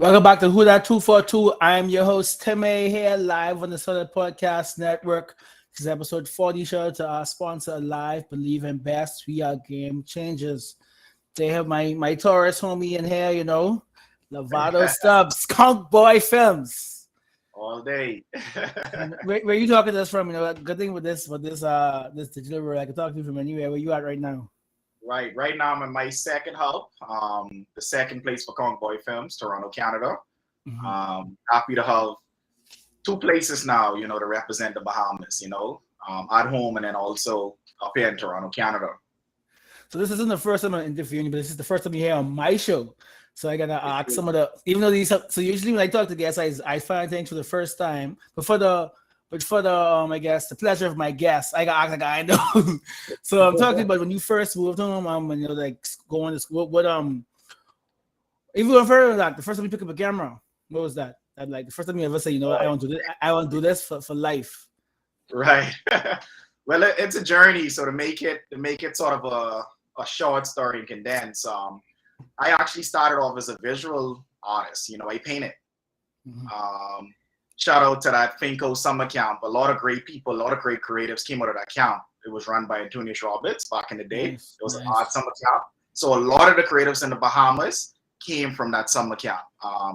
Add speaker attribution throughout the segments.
Speaker 1: Welcome back to Who That 242. I'm your host, TIMMAY, here live on the Southern Podcast Network. This is episode 40. Shout out to our sponsor, Live, Believe in Best. We are game changers. They have my Taurus homie in here, Lavado Stubbs, ConchBoy Films.
Speaker 2: All day.
Speaker 1: Where you talking to us from? Good thing with this digital world, I can talk to you from anywhere. Where you at right now?
Speaker 2: Right now I'm in my second hub, the second place for ConchBoy Films, Toronto, Canada.
Speaker 1: Mm-hmm.
Speaker 2: Happy to have two places now, to represent the Bahamas, at home and then also up here in Toronto, Canada.
Speaker 1: So this isn't the first time I'm interviewing you, but this is the first time you're here on my show. So I gotta ask some of the, even though these, so usually when I talk to guests, I find things for the first time, but for the I guess the pleasure of my guests, I got act like I know. So I'm talking about when you first moved home, when like going to school, even going further than that, the first time you pick up a camera, what was that? Like the first time you ever say, I want to do this, I want to do this for life.
Speaker 2: Right. Well, it's a journey. So to make it sort of a short story and condense, I actually started off as a visual artist. I painted. Mm-hmm. Shout out to that Finco summer camp. A lot of great people, a lot of great creatives came out of that camp. It was run by Antonius Roberts back in the day. Nice, it was an art summer camp. So a lot of the creatives in the Bahamas came from that summer camp.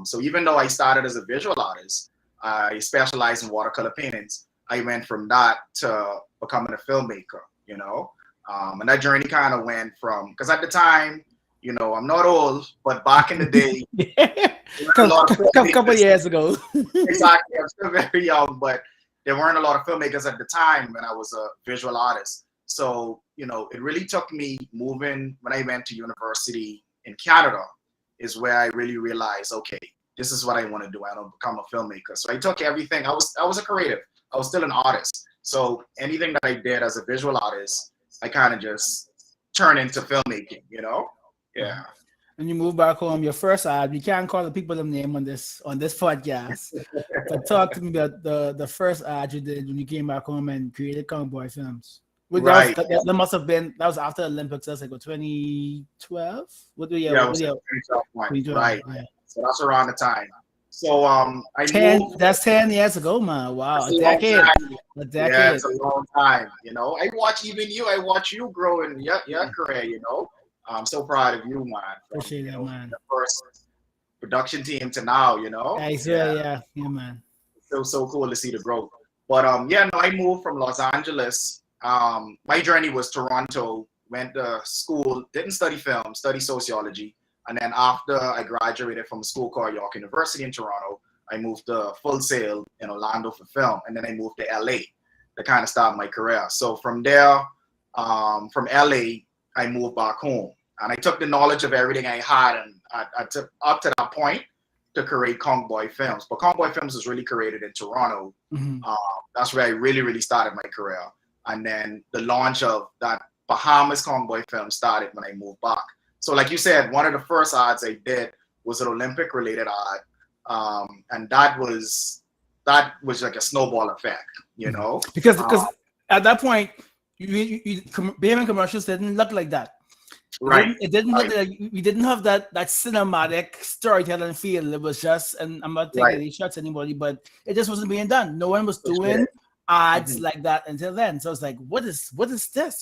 Speaker 2: So even though I started as a visual artist, I specialized in watercolor paintings. I went from that to becoming a filmmaker, and that journey kind of went from, because at the time, I'm not old, but back in the day,
Speaker 1: couple years ago.
Speaker 2: Exactly, I'm still very young, but there weren't a lot of filmmakers at the time when I was a visual artist. So, it really took me moving when I went to university in Canada is where I really realized, okay, this is what I want to do. I want to become a filmmaker. So I took everything. I was a creative. I was still an artist. So anything that I did as a visual artist, I kind of just turned into filmmaking, Yeah.
Speaker 1: When you move back home, your first ad, we can't call the people them name on this podcast. But talk to me about the first ad you did when you came back home and created ConchBoy Films.
Speaker 2: Right.
Speaker 1: That must have been, that was after Olympics. That's like 2012.
Speaker 2: It was 2012. Right. Yeah. So that's around the time. So
Speaker 1: that's 10 years ago, man. Wow, a decade.
Speaker 2: Yeah, it's a long time. I watch you grow in your career. I'm so proud of you, man.
Speaker 1: Appreciate that, man.
Speaker 2: The first production team to now,
Speaker 1: Yeah, man.
Speaker 2: So cool to see the growth. But I moved from Los Angeles. My journey was Toronto. Went to school, didn't study film, studied sociology. And then after I graduated from a school called York University in Toronto, I moved to Full Sail in Orlando for film. And then I moved to LA to kind of start my career. So from there, from LA, I moved back home. And I took the knowledge of everything I had and I took up to that point to create ConchBoy Films. But ConchBoy Films was really created in Toronto. Mm-hmm. That's where I really, really started my career. And then the launch of that Bahamas ConchBoy Film started when I moved back. So like you said, one of the first ads I did was an Olympic related ad. And that was like a snowball effect,
Speaker 1: Because at that point, behaving commercials didn't look like that.
Speaker 2: Right.
Speaker 1: It didn't look like we didn't have that cinematic storytelling feel. It was just, and I'm not taking any shots at anybody, but it just wasn't being done. No one was doing ads like that until then. So it's like, what is this?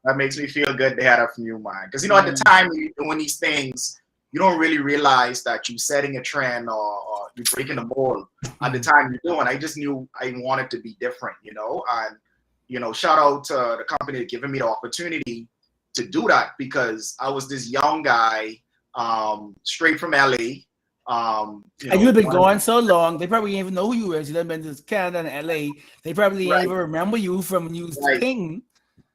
Speaker 2: That makes me feel good to have that from you, man. Because at the time when you're doing these things, you don't really realize that you're setting a trend or you're breaking the mold. At the time you're doing, I just knew I wanted to be different, and shout out to the company for giving me the opportunity to do that, because I was this young guy, straight from LA.
Speaker 1: And you've been going so long, they probably didn't even know who you were. You've been to Canada and LA. They probably didn't even remember you from when you was king.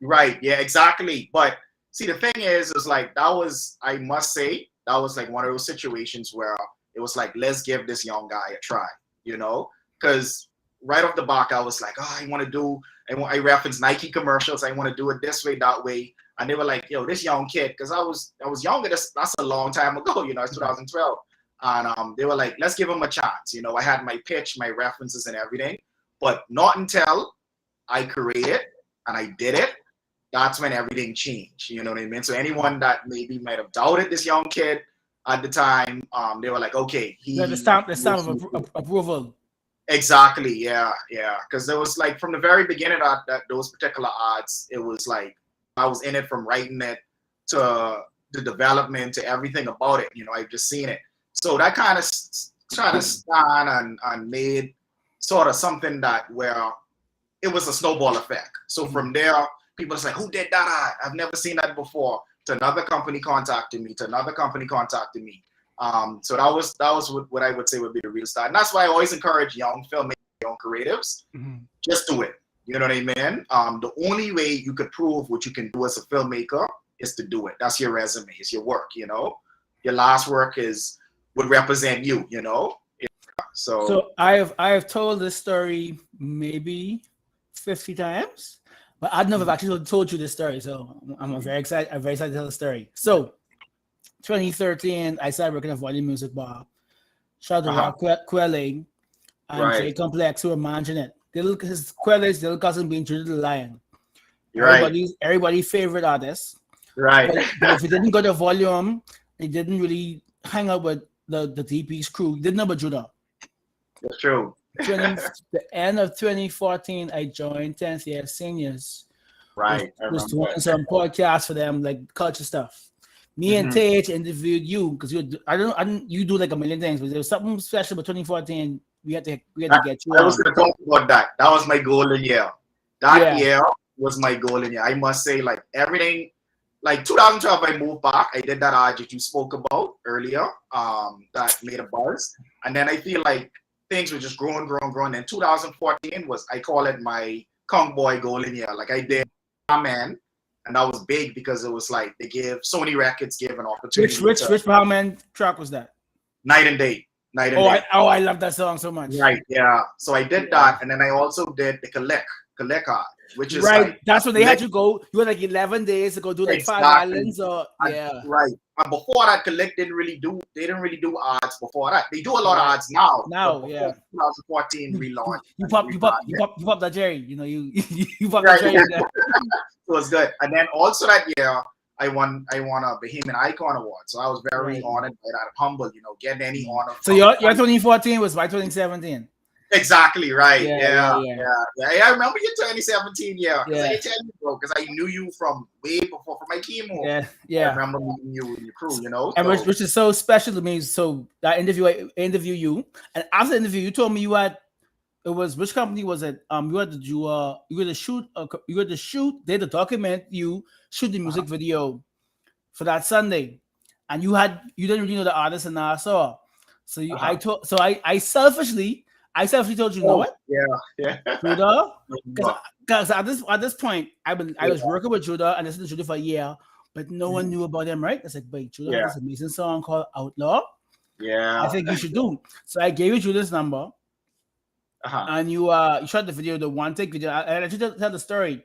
Speaker 2: Right. Yeah, exactly. But see, the thing is like, I must say, that was like one of those situations where it was like, let's give this young guy a try, because right off the bat, I was like, I reference Nike commercials. I want to do it this way, that way. And they were like, yo, this young kid, because I was younger. That's a long time ago, it's 2012. And they were like, let's give him a chance. I had my pitch, my references and everything, but not until I created and I did it, that's when everything changed. You know what I mean? So anyone that maybe might have doubted this young kid, at the time, they were like, okay,
Speaker 1: The stamp of approval.
Speaker 2: Exactly, yeah. Because there was like from the very beginning of those particular ads, it was like I was in it from writing it to the development to everything about it. I've just seen it. So that kind of stand and made sort of something that where it was a snowball effect. So from there, people was like, who did that? I've never seen that before. To another company contacted me. So that was what I would say would be the real start. And that's why I always encourage young filmmakers, young creatives, just do it. You know what I mean? The only way you could prove what you can do as a filmmaker is to do it. That's your resume. It's your work. Your last work would represent you. So
Speaker 1: I have told this story maybe 50 times, but I've never actually told you this story. So I'm very excited. I'm very excited to tell the story. So 2013, I started working at Volume Music Bar. Shout out to Rock Quelling and J Complex who were managing it. His Quelling's little cousin being Judy the Lion. Everybody's favorite artist.
Speaker 2: Right.
Speaker 1: But if you didn't go to Volume, he didn't really hang out with the DP's crew. He didn't know about Judah.
Speaker 2: That's true.
Speaker 1: The end of 2014, I joined 10th year seniors.
Speaker 2: Right.
Speaker 1: Was doing some podcasts for them, like culture stuff. Me and Tage interviewed you because you do like a million things, but there was something special about 2014. We had to get you.
Speaker 2: I was going to talk about that. That was my golden year. That year was my golden year. I must say, like everything, like 2012, I moved back. I did that ad that you spoke about earlier. That made a buzz, and then I feel like things were just growing. And 2014 was, I call it my ConchBoy golden year. Like I did Man, and that was big because it was like they give Sony Records gave an opportunity.
Speaker 1: Which Man track was that?
Speaker 2: Night and Day.
Speaker 1: I love that song so much.
Speaker 2: Right, yeah. So I did that, and then I also did the Collect ad, which is
Speaker 1: right.
Speaker 2: Like,
Speaker 1: that's when they had you go. You had like 11 days to go do like 5 islands, or
Speaker 2: right. And before that, Collect didn't really do ads before that. They do a lot of ads now. 2014 relaunch.
Speaker 1: You pop that Jerry. You pop that Jerry.
Speaker 2: It was good. And then also that year, I won a Bohemian Icon Award. So I was very honored by that. Humble, getting any honor.
Speaker 1: So your 2014 was my 2017.
Speaker 2: Exactly right. Yeah. I remember your 2017 year. I tell you, bro, because I knew you from way before from my chemo.
Speaker 1: Yeah.
Speaker 2: I remember meeting you and your crew.
Speaker 1: And which is so special to me. So that interview you, and after the interview, you told me you had. It was, which company was it? You had to shoot. They had to document you shoot the music video for that Sunday, and you didn't really know the artist in Nassau. So I selfishly told you, know what?
Speaker 2: Yeah.
Speaker 1: Judah, because at this point I was working with Judah and listening to Judah for a year, but no one knew about him, right? I said, wait, Judah has this amazing song called Outlaw.
Speaker 2: Yeah.
Speaker 1: I think you should do. So I gave you Judah's number. And you shot the video, the one take video. I let you tell the story.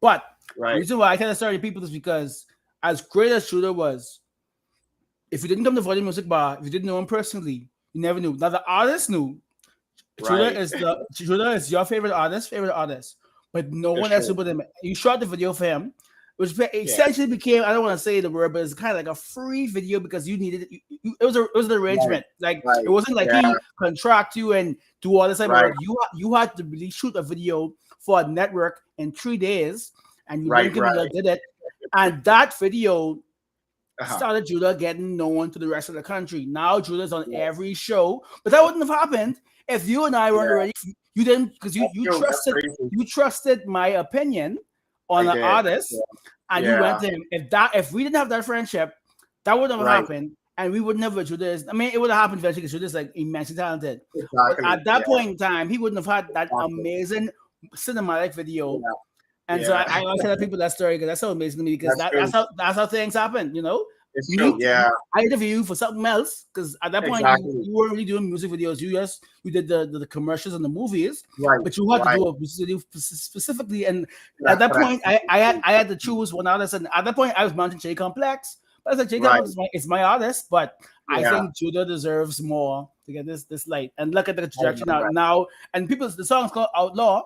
Speaker 1: But the reason why I tell the story to people is because as great as Judah was, if you didn't come to Volume Music Bar, if you didn't know him personally, you never knew. Now the artist knew. Judah is your favorite artist, but no one else knew but him. You shot the video for him, which essentially became, I don't want to say the word, but it's kind of like a free video because you needed it. It was an arrangement. It wasn't like he contract you and do all this type of work. You had to really shoot a video for a network in 3 days, and you did it. And that video started Judah getting known to the rest of the country. Now Judah's on every show, but that wouldn't have happened if you and I weren't already. You didn't, because you trusted my opinion on an artist, and you went to him. If we didn't have that friendship, that wouldn't have happened, and we would never do this. I mean, it would have happened eventually because Judah's like immensely talented. But at that point in time, he wouldn't have had that amazing cinematic video. And so I always tell people that story because that's so amazing to me, because that's how things happen,
Speaker 2: It's true,
Speaker 1: I interviewed you for something else because at that point you weren't really doing music videos. You did the commercials and the movies, but you had to do a music video specifically. And at that point, I had to choose one artist. And at that point, I was managing J Complex. But I said, J Complex is my artist, but I think Judah deserves more to get this light. And look at the trajectory now. And the song's called Outlaw.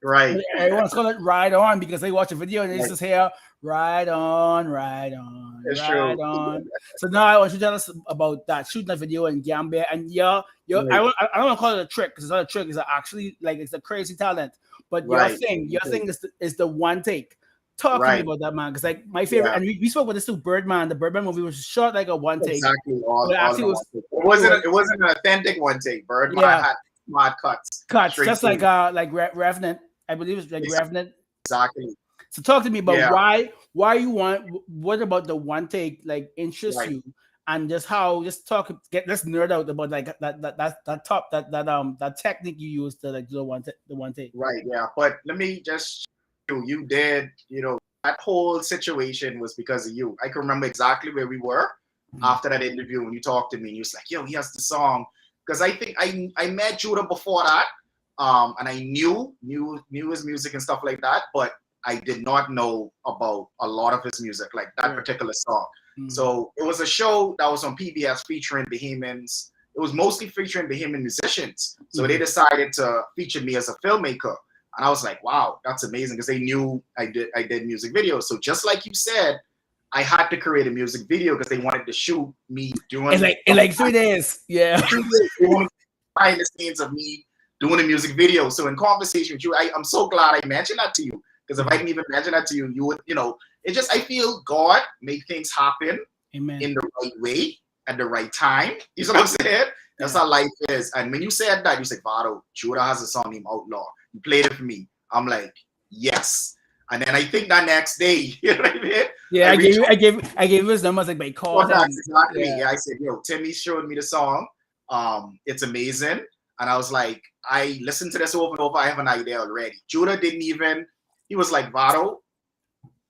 Speaker 2: Right.
Speaker 1: Everyone's calling it Ride On because they watch a video and it's just here, Ride On, Ride On. on,
Speaker 2: It's
Speaker 1: right
Speaker 2: true.
Speaker 1: on. So now I want you to tell us about that shooting that video in Gambia, and
Speaker 2: Right.
Speaker 1: I don't want to call it a trick because it's not a trick. It's actually like it's a crazy talent. But
Speaker 2: Right.
Speaker 1: your thing is the one take. Talk to me
Speaker 2: Right.
Speaker 1: about that, man. Because like my favorite,
Speaker 2: Yeah.
Speaker 1: and we spoke about this too. Birdman, the Birdman movie was shot like a one take,
Speaker 2: Exactly.
Speaker 1: but
Speaker 2: All
Speaker 1: actually
Speaker 2: in one take. It wasn't an authentic one take. Birdman
Speaker 1: yeah,
Speaker 2: had smart cuts.
Speaker 1: cuts
Speaker 2: Straight
Speaker 1: just
Speaker 2: through.
Speaker 1: like Revenant. I believe it's like Revenant.
Speaker 2: Exactly.
Speaker 1: So talk to me about
Speaker 2: Yeah.
Speaker 1: why you want, what about the one take like interests
Speaker 2: Right.
Speaker 1: you, and just how, let's nerd out about like that technique you use to like do the one take.
Speaker 2: Right. Yeah. But let me just you did, that whole situation was because of you. I can remember exactly where we were after that interview when you talked to me and you was like, yo, he has the song. Because I think I met Judah before that. And I knew his music and stuff like that, but I did not know about a lot of his music, like that particular song. So it was a show that was on PBS featuring Bahamians. It was mostly featuring Bahamian musicians. So they decided to feature me as a filmmaker. And I was like, wow, that's amazing, because they knew I did music videos. So just like you said, I had to create a music video because they wanted to shoot me doing
Speaker 1: in like 3 days. Yeah.
Speaker 2: They wanted behind the scenes of me doing a music video. So in conversation with you, I'm so glad I mentioned that to you, because if I didn't even mention that to you, you would, it just, I feel God make things happen
Speaker 1: Amen.
Speaker 2: in the right way at the right time. You know what I'm saying? That's how life is. And when you said that, you said, Vado, Judah has a song named Outlaw. You played it for me. I'm like, yes. And then I think that next day, you know what I mean?
Speaker 1: Yeah, I gave him his numbers, like, by call.
Speaker 2: Exactly. Yeah, I said, yo, Timmy showed me the song. It's amazing. And I was like, I listened to this over and over. I have an idea already. Judah didn't even, he was like, Vado,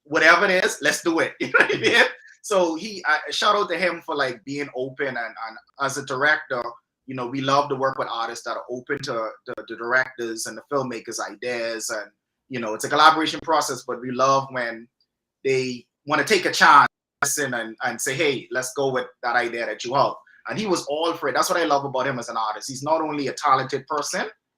Speaker 2: whatever it is, let's do it. You know what I mean? So shout out to him for like being open, and as a director, we love to work with artists that are open to the directors and the filmmakers' ideas. And, it's a collaboration process, but we love when they want to take a chance and say, hey, let's go with that idea that you have. And he was all for it. That's what I love about him as an artist. He's not only a talented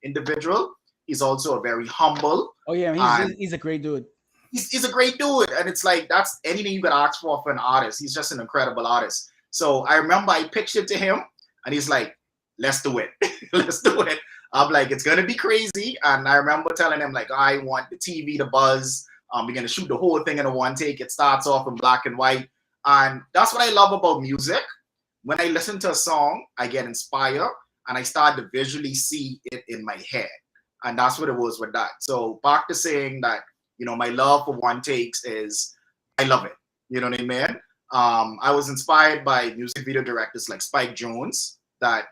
Speaker 2: individual, he's also a very humble.
Speaker 1: Oh yeah, he's a great dude.
Speaker 2: He's a great dude. And it's like, that's anything you could ask for an artist. He's just an incredible artist. So I remember I pitched it to him and he's like, let's do it. Let's do it. I'm like, it's going to be crazy. And I remember telling him, like, I want the TV to buzz. We're going to shoot the whole thing in a one take. It starts off in black and white. And that's what I love about music. When I listen to a song, I get inspired and I start to visually see it in my head. And that's what it was with that. So back to saying that, my love for one takes is, I love it. You know what I mean? I was inspired by music video directors like Spike Jonze, that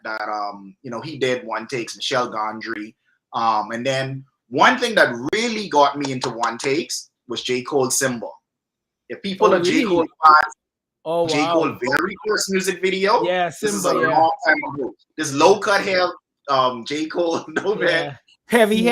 Speaker 2: he did one takes, Michelle Gondry. And then one thing that really got me into one takes was J. Cole's Symbol. If people are J. Cole fans, J. Cole very first music video.
Speaker 1: Yeah,
Speaker 2: this is a long time ago. This low cut hair, J. Cole, man.
Speaker 1: Heavy,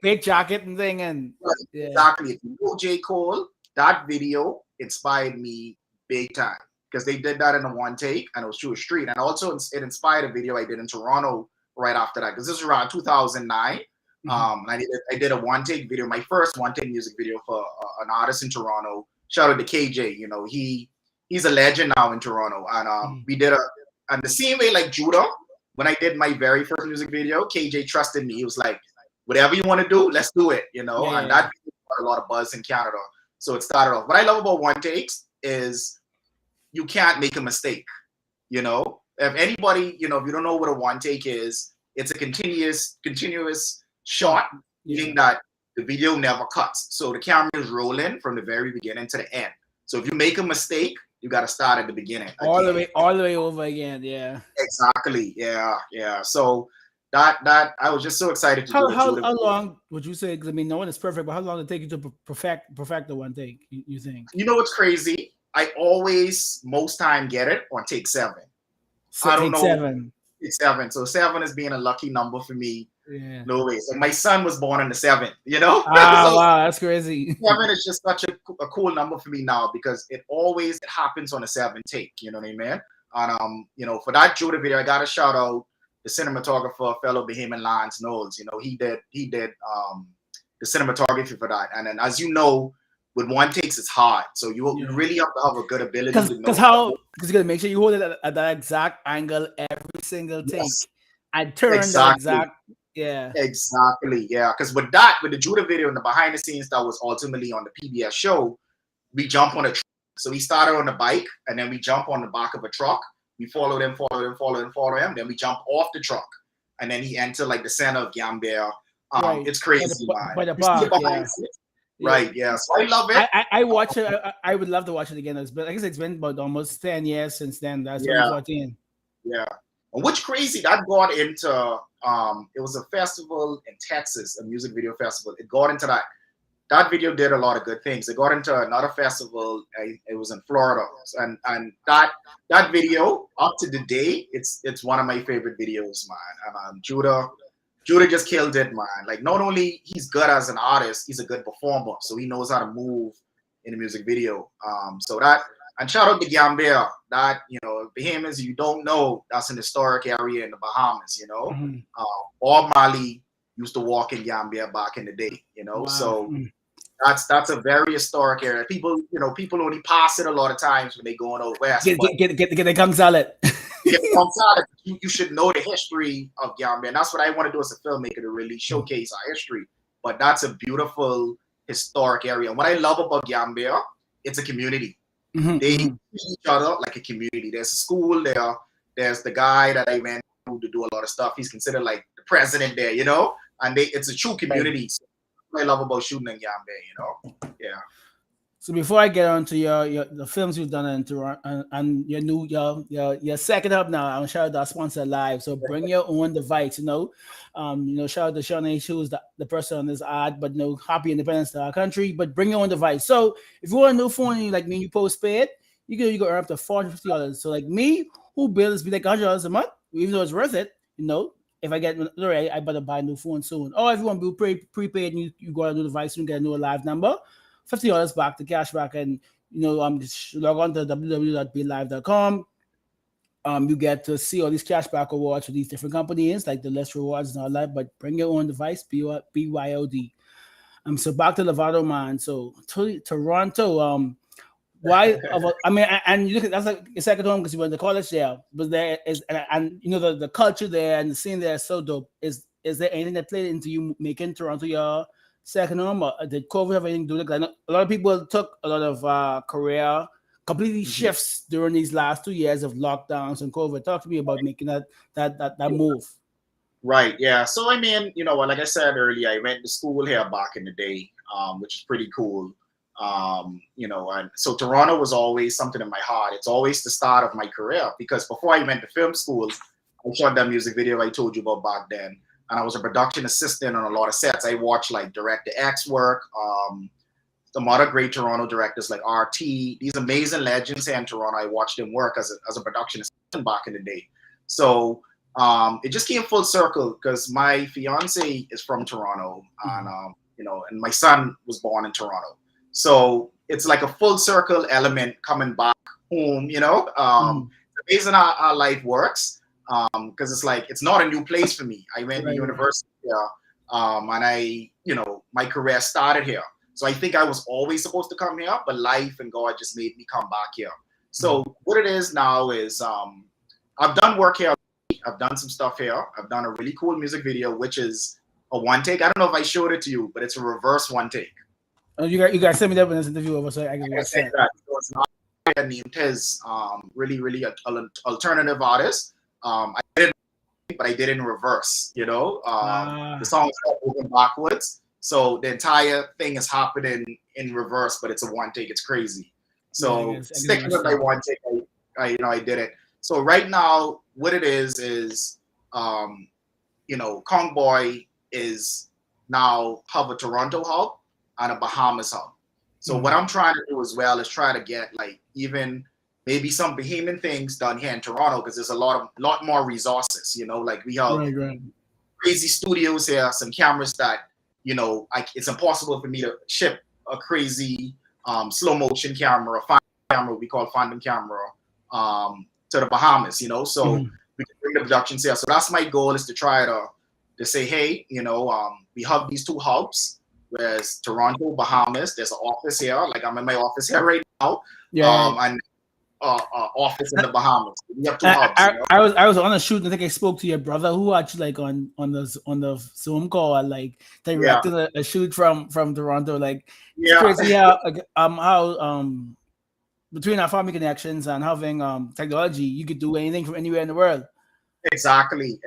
Speaker 1: big jacket and thing, and
Speaker 2: exactly. If you know J. Cole, that video inspired me big time, because they did that in a one take and it was through a street. And also it inspired a video I did in Toronto right after that, because this was around 2009. I did a one take video, my first one take music video for an artist in Toronto. Shout out to KJ. He's a legend now in Toronto. And we did and the same way like Judah, when I did my very first music video, KJ trusted me. He was like, whatever you want to do, let's do it, And that got a lot of buzz in Canada. So it started off. What I love about one takes is you can't make a mistake. If anybody, if you don't know what a one take is, it's a continuous shot, meaning that the video never cuts. So the camera is rolling from the very beginning to the end. So if you make a mistake, you got to start at the beginning.
Speaker 1: All the way over again. Yeah.
Speaker 2: Exactly. Yeah. So that I was just so excited to do it.
Speaker 1: How long would you say? Because I mean, no one is perfect, but how long did it take you to perfect the one take? You think?
Speaker 2: What's crazy? I always most time get it on take 7. I don't know. 7. Take 7. So 7 is being a lucky number for me.
Speaker 1: Yeah.
Speaker 2: No ways. And my son was born in the 7th. So,
Speaker 1: wow, that's crazy.
Speaker 2: 7 is just such a cool number for me now, because it happens on a 7 take. You know what I mean? And for that Judah video, I got to shout out the cinematographer, fellow Bahamian Lance Knowles. He did the cinematography for that. And then, as you know, with one takes it's hard. So you really have to have a good ability to know.
Speaker 1: Because you gotta make sure you hold it at that exact angle every single take.
Speaker 2: Yes.
Speaker 1: And turn
Speaker 2: exactly.
Speaker 1: the exact, yeah.
Speaker 2: Exactly, yeah. Because with the Judah video and the behind the scenes that was ultimately on the PBS show, we jump on a truck. So we started on the bike, and then we jump on the back of a truck. We follow him. Then we jump off the truck, and then he enter like the center of Gambia.
Speaker 1: Right.
Speaker 2: It's crazy, man.
Speaker 1: By the park, yeah.
Speaker 2: Right, yeah. So I love it.
Speaker 1: I watch it. I would love to watch it again. I guess it's been about almost 10 years since then. That's 2014.
Speaker 2: Yeah. And what's crazy, that got into it was a festival in Texas, a music video festival. It got into that. That video did a lot of good things. It got into another festival. It was in Florida, and that video up to the day, it's one of my favorite videos, man. And Judah just killed it, man. Like, not only he's good as an artist, he's a good performer, so he knows how to move in the music video. So that, and shout out to Gambia. That, you know, Bahamas, you don't know, that's an historic area in the Bahamas. You know, Bob Marley used to walk in Gambia back in the day. You know, so that's a very historic area. People only pass it a lot of times when they going out west.
Speaker 1: Get the cum salad.
Speaker 2: You should know the history of Gambia, and that's what I want to do as a filmmaker, to really showcase our history. But that's a beautiful historic area. And what I love about Gambia, it's a community. They treat each other like a community. There's a school there. There's the guy that I went to do a lot of stuff. He's considered like the president there, you know. And it's a true community. So what I love about shooting in Gambia, you know. Yeah.
Speaker 1: So before I get on to the films you've done in Toronto and your second hub now, I'm sure that's sponsored live. So bring your own device, you know. Shout out to Sean H, who's the person on this ad, but happy independence to our country. But bring your own device. So if you want a new phone and you postpaid, you can earn up to $450. So like me, who bills be like $100 a month, even though it's worth it, you know. If I get I better buy a new phone soon. Or if you want to be prepaid and you got a new device, you get a new live number. $50 back, the cash back, and just log on to www.bilive.com. You get to see all these cashback awards for these different companies, like the list rewards and all that. But bring your own device, BYOD. So back to Lavado, man. So Toronto, why? And you look at that's like your second home because you went to college there. But there is, and the culture there and the scene there is so dope. Is there anything that played into you making Toronto your second home? Or did COVID have anything to do with it? A lot of people took a lot of career completely shifts during these last 2 years of lockdowns and COVID. Talk to me about making that move.
Speaker 2: Right. Yeah. So I mean, like I said earlier, I went to school here back in the day, which is pretty cool. And so Toronto was always something in my heart. It's always the start of my career because before I went to film school, I shot that music video I told you about back then. And I was a production assistant on a lot of sets. I watched like Director X work, some other great Toronto directors like RT, these amazing legends here in Toronto. I watched them work as a production assistant back in the day. So it just came full circle because my fiance is from Toronto, and and my son was born in Toronto. So it's like a full circle element coming back home. It's amazing how life works. Because it's like it's not a new place for me. I went to university here, and my career started here. So I think I was always supposed to come here, but life and God just made me come back here. So what it is now is I've done work here. I've done some stuff here. I've done a really cool music video, which is a one take. I don't know if I showed it to you, but it's a reverse one take.
Speaker 1: Oh, you guys sent me that in this interview over, so I can watch that.
Speaker 2: So it's not named his really alternative artist. I did it, but I did it in reverse. The song is moving backwards, so the entire thing is happening in reverse, but it's a one take. It's crazy. So sticking with my one take, I did it. So right now, what it is ConchBoy is now have a Toronto hub and a Bahamas hub. So what I'm trying to do as well is try to get like even maybe some Bahamian things done here in Toronto because there's a lot more resources. Like we have crazy studios here, some cameras that it's impossible for me to ship a crazy slow motion camera, camera we call phantom camera, to the Bahamas. So we can bring the productions here. So that's my goal, is to try to say, hey, we have these two hubs. whereas Toronto, Bahamas, there's an office here. Like I'm in my office here right now.
Speaker 1: Yeah.
Speaker 2: And office in the Bahamas. We have two hubs. You know?
Speaker 1: I was on a shoot. I think I spoke to your brother who actually like on the Zoom call, like directing a shoot from Toronto. Like it's crazy how between our family connections and having technology, you could do anything from anywhere in the world.
Speaker 2: Exactly.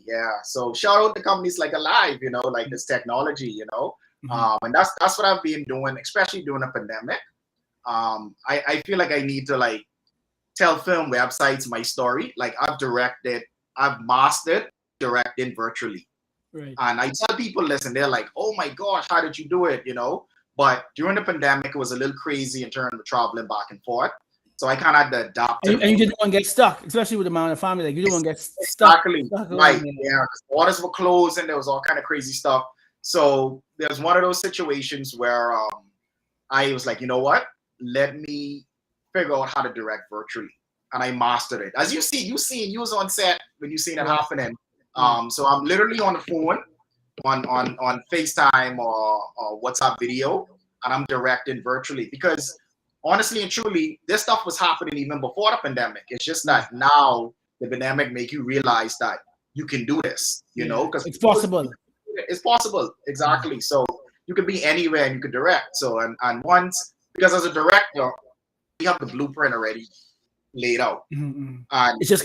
Speaker 2: Yeah. So shout out to companies like Alive, you know, like this technology, you know. And that's what I've been doing, especially during the pandemic. I feel like I need to like tell film websites my story. Like I've mastered directing virtually.
Speaker 1: Right.
Speaker 2: And I tell people, listen, they're like, oh my gosh, how did you do it? You know, but during the pandemic, it was a little crazy in terms of traveling back and forth. So I kind of had to adapt.
Speaker 1: And you didn't want to get stuck, especially with the amount of family. Like you didn't want to get stuck.
Speaker 2: Exactly. Right. Yeah. Waters were closed and there was all kind of crazy stuff. So there's one of those situations where I was like, you know what? Let me figure out how to direct virtually. And I mastered it. As you was on set when you seen it happening. So I'm literally on the phone on FaceTime or WhatsApp video, and I'm directing virtually because honestly and truly, this stuff was happening even before the pandemic. It's just that now the pandemic make you realize that you can do this, you know, because
Speaker 1: it's possible.
Speaker 2: It's possible, exactly. So you could be anywhere and you could direct. So and once, because as a director, you have the blueprint already laid out. And
Speaker 1: it's just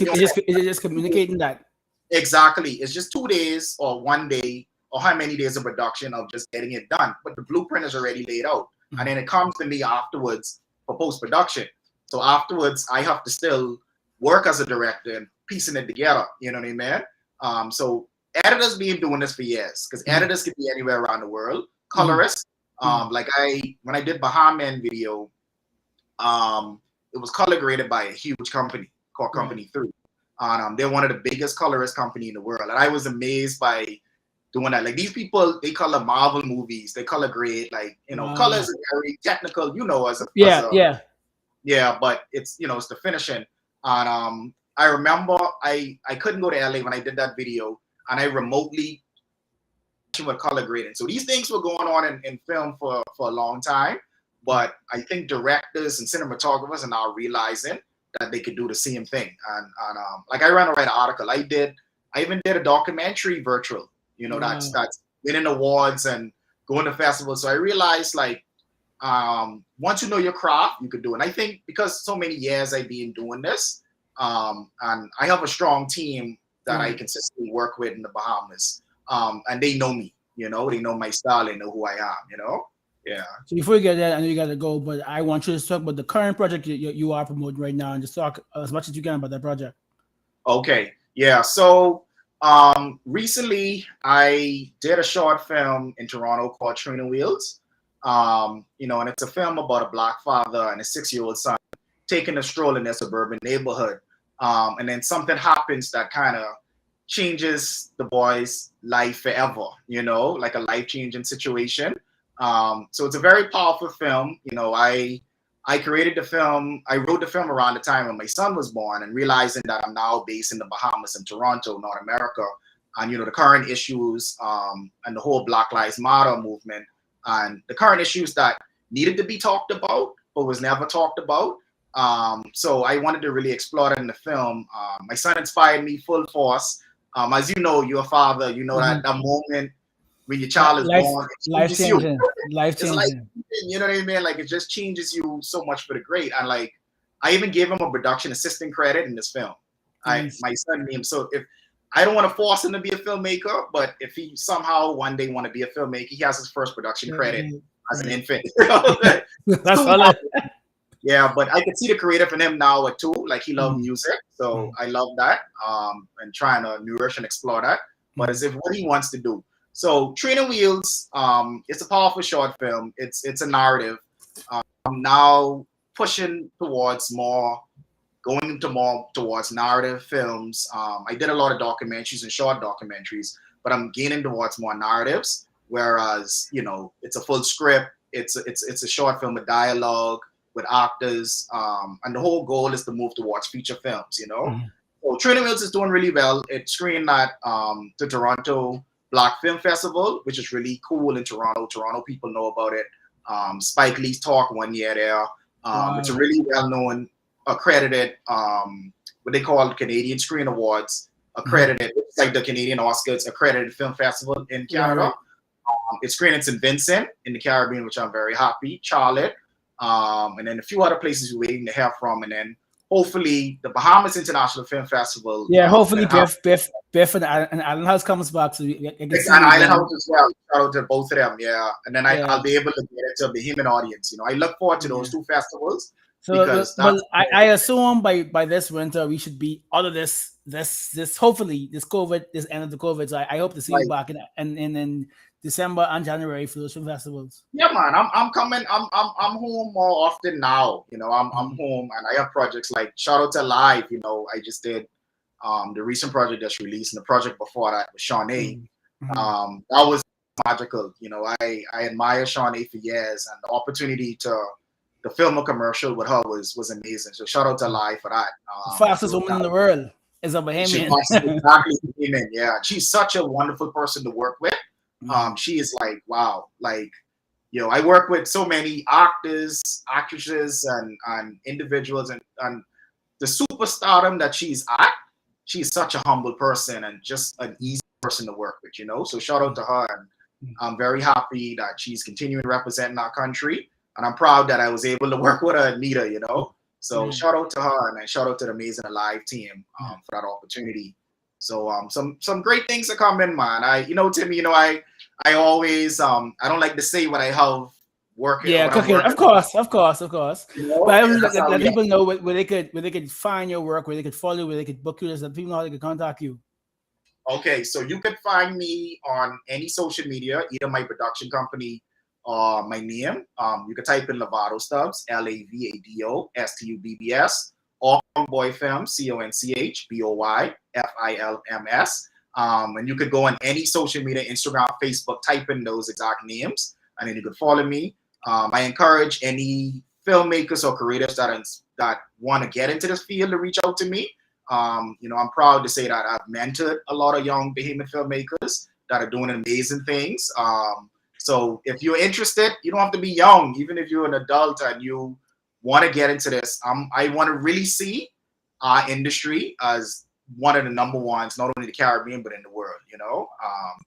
Speaker 1: communicating that.
Speaker 2: Exactly. It's just 2 days or 1 day or how many days of production of just getting it done. But the blueprint is already laid out. And then it comes to me afterwards for post-production. So afterwards, I have to still work as a director and piecing it together. You know what I mean? So editors been doing this for years because editors can be anywhere around the world. Colorists, like when I did Bahamian video, it was color graded by a huge company called Company 3. They're one of the biggest colorist company in the world. And I was amazed by doing that. Like these people, they color Marvel movies, they color grade, like, you know, colors are very technical, you know, yeah, but it's, you know, it's the finishing. And I remember I couldn't go to LA when I did that video, and I remotely with color grading. So these things were going on in film for a long time, but I think directors and cinematographers are now realizing that they could do the same thing. And like I ran to write an article. I even did a documentary virtual, you know, that's winning awards and going to festivals. So I realized like once you know your craft, you could do it. And I think because so many years I've been doing this, and I have a strong team that I consistently work with in the Bahamas. And they know me, you know, they know my style, they know who I am, you know? Yeah.
Speaker 1: So before you get that, I know you got to go, but I want you to talk about the current project you are promoting right now and just talk as much as you can about that project.
Speaker 2: Okay. Yeah. So recently I did a short film in Toronto called Training Wheels. You know, and it's a film about a Black father and a 6-year-old son taking a stroll in their suburban neighborhood. And then something happens that kind of changes the boy's life forever, you know, like a life-changing situation. So it's a very powerful film. You know, I created the film, I wrote the film around the time when my son was born, and realizing that I'm now based in the Bahamas and Toronto, North America, and, you know, the current issues and the whole Black Lives Matter movement and the current issues that needed to be talked about, but was never talked about. So I wanted to really explore that in the film. My son inspired me full force. As you know, you're a father, you know that moment when your child is born,
Speaker 1: life changing.
Speaker 2: You know what I mean? Like it just changes you so much for the great. And like I even gave him a production assistant credit in this film. My son named. So if I don't want to force him to be a filmmaker, but if he somehow one day want to be a filmmaker, he has his first production credit as an infant.
Speaker 1: That's all.
Speaker 2: Yeah, but I could see the creative in him now too. Like he loves music, so I love that. And trying to nourish and explore that. But as if what he wants to do. So Training Wheels, it's a powerful short film. It's a narrative. I'm now pushing towards going towards narrative films. I did a lot of documentaries and short documentaries, but I'm gaining towards more narratives. Whereas, you know, it's a full script. It's a short film with dialogue, with actors, and the whole goal is to move towards feature films. You know, so Training Wheels is doing really well. It screened at the Toronto Black Film Festival, which is really cool in Toronto. Toronto people know about it. Spike Lee's talk one year there. It's a really well-known, accredited, what they call Canadian Screen Awards, accredited. It's like the Canadian Oscars, accredited film festival in Canada. It's screened in St. Vincent in the Caribbean, which I'm very happy. Charlotte, and then a few other places we're waiting to hear from, and then hopefully the Bahamas International Film Festival.
Speaker 1: Yeah, hopefully Biff and Island House comes back, so we can see
Speaker 2: and Island House as well. Shout out to both of them, yeah. And then I'll be able to get it to a Bahamian audience. I look forward to those two festivals.
Speaker 1: So, but I assume by this winter we should be out of this hopefully this end of the COVID. So I hope to see you back in December and January for those film festivals.
Speaker 2: Yeah, man, I'm coming. I'm home more often now. I'm home, and I have projects like shout out to Live. I just did the recent project that's released, and the project before that with Shawnee. That was magical. I admire Shawnee for years, and the opportunity to film a commercial with her was amazing. So shout out to Live for that.
Speaker 1: The fastest woman in the world is a Bahamian.
Speaker 2: Exactly, Bahamian. Yeah, she's such a wonderful person to work with. She is like, wow, like, I work with so many actors, actresses, and individuals, and the superstardom that she's at. She's such a humble person and just an easy person to work with, So shout out to her, and I'm very happy that she's continuing representing our country, and I'm proud that I was able to work with her and meet her, So shout out to her, and shout out to the Amazing Alive team for that opportunity. So some great things are coming, man. Timmy, I always I don't like to say what I have working.
Speaker 1: Yeah, cooking. Of course. But I would let people know where they could find your work, where they could follow, where they could book you, so that people know how they could contact you.
Speaker 2: Okay, so you could find me on any social media, either my production company or my name. You could type in Lavado Stubbs, Lavado Stubbs, or ConchBoy Films, ConchBoy Films. And you could go on any social media, Instagram, Facebook, type in those exact names, and then you could follow me. I encourage any filmmakers or creators that want to get into this field to reach out to me. I'm proud to say that I've mentored a lot of young Bahamian filmmakers that are doing amazing things. So if you're interested, you don't have to be young. Even if you're an adult and you want to get into this, I want to really see our industry as one of the number ones, not only in the Caribbean but in the world.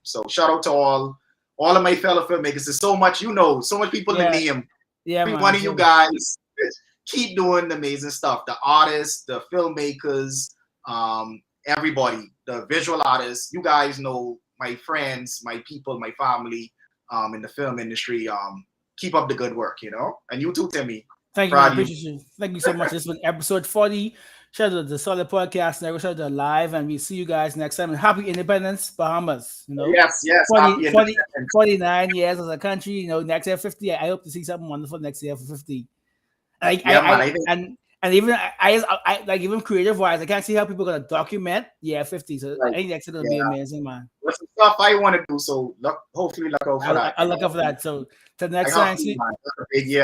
Speaker 2: So shout out to all of my fellow filmmakers. There's so much, so much people to name.
Speaker 1: Yeah,
Speaker 2: every one of you guys keep doing the amazing stuff. The artists, the filmmakers, everybody, the visual artists. You guys know my friends, my people, my family in the film industry. Keep up the good work, and you too, Timmy.
Speaker 1: Thank you, man. Appreciate you. Thank you so much. This was episode 40. Shout out to the Solid Podcast Network. Shout out to Live, and we see you guys next time. And happy Independence, Bahamas.
Speaker 2: Yes.
Speaker 1: 49 years as a country. Next year 50. I hope to see something wonderful next year for 50. And even I like even creative wise, I can't see how people are gonna document 50. So I think that's gonna be amazing, man.
Speaker 2: That's some stuff I want to do. So hopefully look out for that.
Speaker 1: I'll look out for that. So till next time.
Speaker 2: That's a big year.